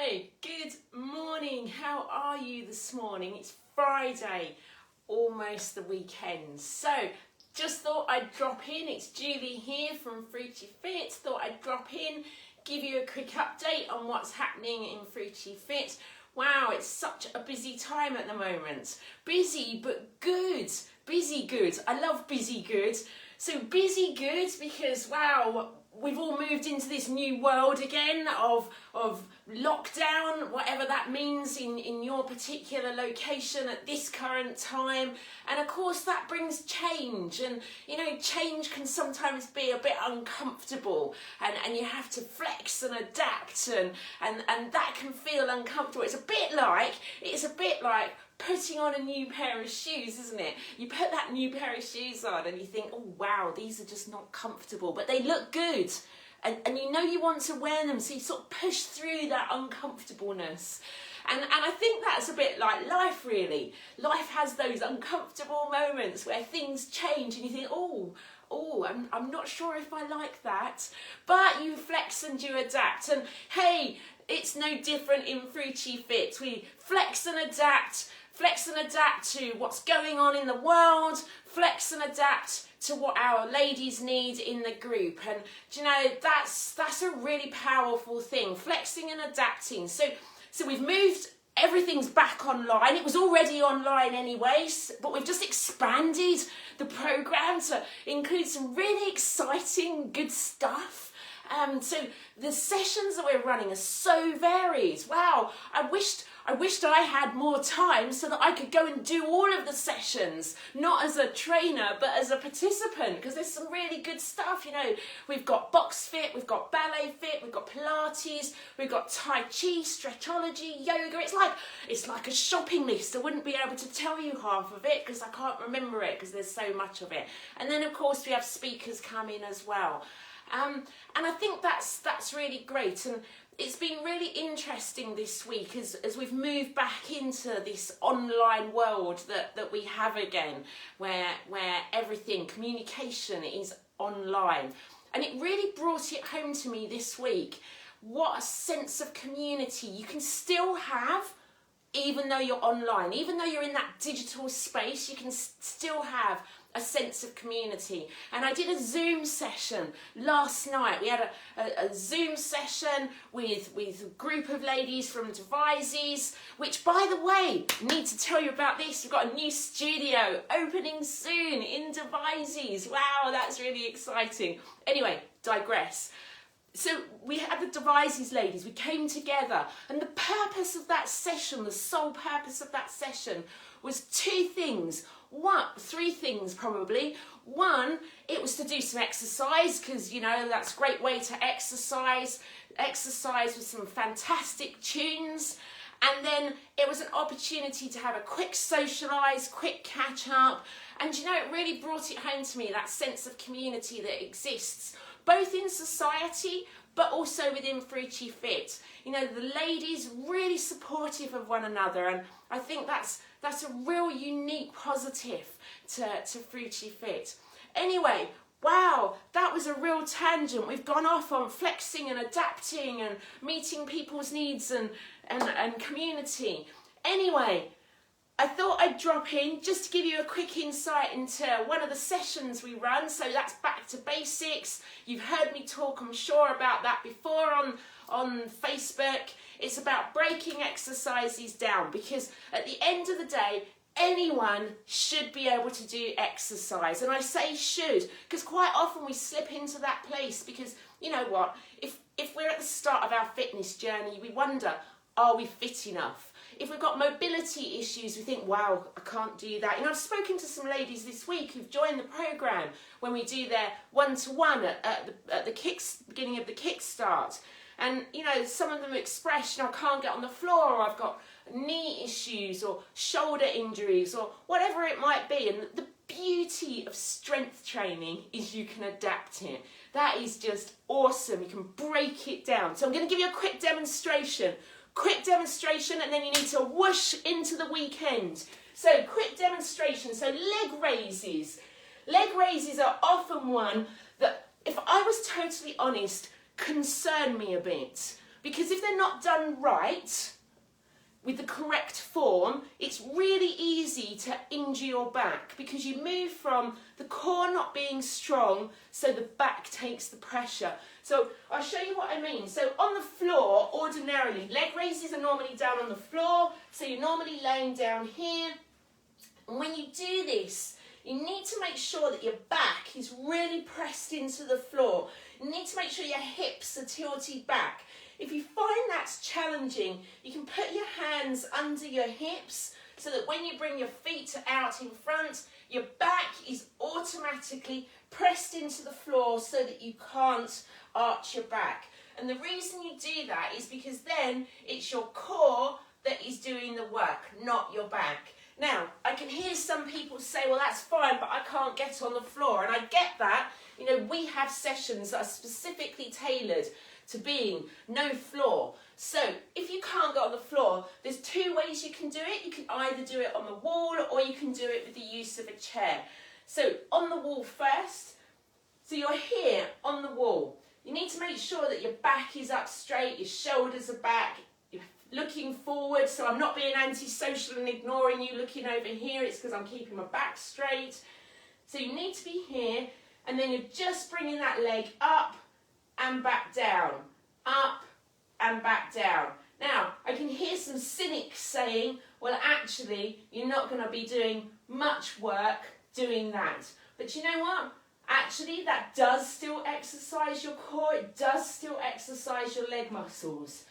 Good morning. How are you this morning? It's Friday, almost the weekend. So, just thought I'd drop in. It's Julie here from Fruci Fit. Thought I'd drop in, give you a quick update on what's happening in Fruci Fit. Wow, it's such a busy time at the moment. Busy, but good. Busy good. I love busy good. So busy good because, wow, we've all moved into this new world again of lockdown, whatever that means in your particular location at this current time. And of course that brings change, and you know, change can sometimes be a bit uncomfortable, and you have to flex and adapt, and that can feel uncomfortable. It's a bit like putting on a new pair of shoes, isn't it? You put that new pair of shoes on and you think, oh wow, these are just not comfortable, but they look good. And you know you want to wear them, so you sort of push through that uncomfortableness. And I think that's a bit like life, really. Life has those uncomfortable moments where things change and you think, I'm not sure if I like that. But you flex and you adapt. And hey, it's no different in Fruci Fit. We flex and adapt to what's going on in the world, flex and adapt to what our ladies need in the group. And do you know, that's a really powerful thing, flexing and adapting. So we've moved, everything's back online. It was already online anyway, but we've just expanded the programme to include some really exciting, good stuff. So the sessions that we're running are so varied. Wow, I wished I had more time so that I could go and do all of the sessions, not as a trainer, but as a participant, because there's some really good stuff. You know, we've got box fit, we've got ballet fit, we've got Pilates, we've got Tai Chi, stretchology, yoga. It's like a shopping list. I wouldn't be able to tell you half of it because I can't remember it because there's so much of it. And then of course we have speakers come in as well. And I think that's really great, and it's been really interesting this week as we've moved back into this online world that we have again, where everything, communication is online. And it really brought it home to me this week, what a sense of community you can still have even though you're online, even though you're in that digital space. You can still have a sense of community. And I did a Zoom session last night. We had a Zoom session with a group of ladies from Devizes, which, by the way, need to tell you about this. We've got a new studio opening soon in Devizes. Wow, that's really exciting. Anyway, digress. So we had the Devizes Ladies, we came together, and the purpose of that session, the sole purpose of that session, was three things probably. One, it was to do some exercise, because you know that's a great way to exercise with some fantastic tunes. And then it was an opportunity to have a quick socialise, quick catch up, and you know, it really brought it home to me, that sense of community that exists both in society but also within Fruci Fit. You know, the ladies really supportive of one another, and I think that's a real unique positive to Fruci Fit. Anyway, wow, that was a real tangent. We've gone off on flexing and adapting and meeting people's needs and community. Anyway, I thought I'd drop in just to give you a quick insight into one of the sessions we run. So that's back to basics. You've heard me talk, I'm sure, about that before on Facebook. It's about breaking exercises down, because at the end of the day, anyone should be able to do exercise. And I say should, because quite often we slip into that place, because you know what, if we're at the start of our fitness journey, we wonder, are we fit enough? If we've got mobility issues, we think, wow, I can't do that. You know, I've spoken to some ladies this week who've joined the programme when we do their one-to-one at the beginning of the kickstart. And, you know, some of them express, you know, I can't get on the floor, or I've got knee issues or shoulder injuries or whatever it might be. And the beauty of strength training is you can adapt it. That is just awesome. You can break it down. So I'm going to give you a quick demonstration, and then you need to whoosh into the weekend. So quick demonstration. So leg raises. Leg raises are often one that, if I was totally honest, concern me a bit. because if they're not done right, with the correct form, it's really easy to injure your back because you move from the core not being strong, so the back takes the pressure. So I'll show you what I mean. So on the floor, ordinarily, leg raises are normally down on the floor, so you're normally laying down here. And when you do this, you need to make sure that your back is really pressed into the floor. You need to make sure your hips are tilted back. If you find that's challenging, you can put your hands under your hips so that when you bring your feet out in front, your back is automatically pressed into the floor so that you can't arch your back. And the reason you do that is because then it's your core that is doing the work, not your back. Now, I can hear some people say, well, that's fine, but I can't get on the floor. And I get that. You know, we have sessions that are specifically tailored to being no floor. So if you can't go on the floor, there's two ways you can do it. You can either do it on the wall or you can do it with the use of a chair. So on the wall first, so you're here on the wall. You need to make sure that your back is up straight, your shoulders are back, you're looking forward. So I'm not being antisocial and ignoring you looking over here. It's because I'm keeping my back straight. So you need to be here, and then you're just bringing that leg up and back down, up and back down. Now, I can hear some cynics saying, well, actually, you're not going to be doing much work doing that. But you know what? Actually, that does still exercise your core. It does still exercise your leg muscles.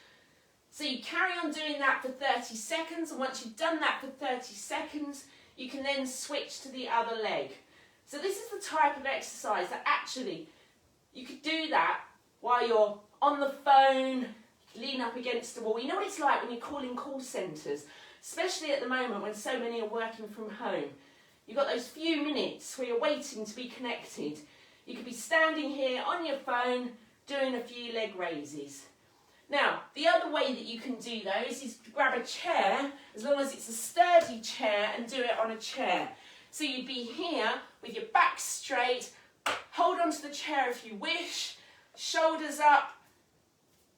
So you carry on doing that for 30 seconds. And once you've done that for 30 seconds, you can then switch to the other leg. So this is the type of exercise that actually you could do that while you're on the phone, lean up against the wall. You know what it's like when you're calling call centres, especially at the moment when so many are working from home. You've got those few minutes where you're waiting to be connected. You could be standing here on your phone doing a few leg raises. Now, the other way that you can do those is to grab a chair, as long as it's a sturdy chair, and do it on a chair. So you'd be here with your back straight, hold onto the chair if you wish, shoulders up,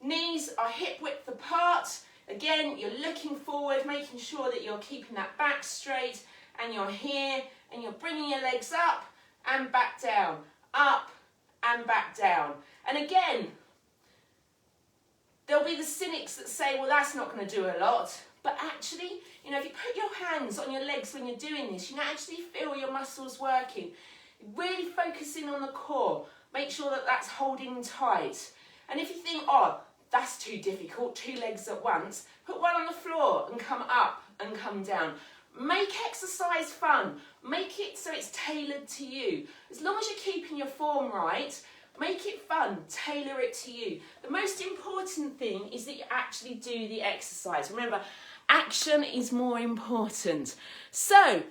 knees are hip width apart. Again, you're looking forward, making sure that you're keeping that back straight, and you're here, and you're bringing your legs up and back down, up and back down. And again, there'll be the cynics that say, well, that's not going to do a lot. But actually, you know, if you put your hands on your legs when you're doing this, you can actually feel your muscles working. Really focusing on the core. Make sure that that's holding tight. And if you think, oh, that's too difficult, 2 legs at once, put one on the floor and come up and come down. Make exercise fun. Make it so it's tailored to you. As long as you're keeping your form right, make it fun, tailor it to you. The most important thing is that you actually do the exercise. Remember, action is more important. So,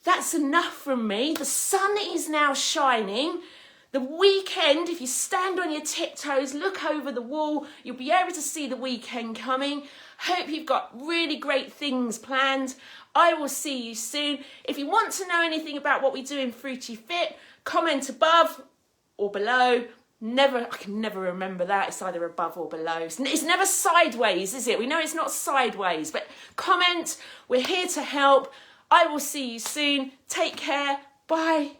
that's enough from me. The sun is now shining. The weekend, if you stand on your tiptoes, look over the wall, you'll be able to see the weekend coming. Hope you've got really great things planned. I will see you soon. If you want to know anything about what we do in Fruci Fit, comment above or below. I can never remember that. It's either above or below. It's never sideways, is it? We know it's not sideways, but comment. We're here to help. I will see you soon. Take care. Bye.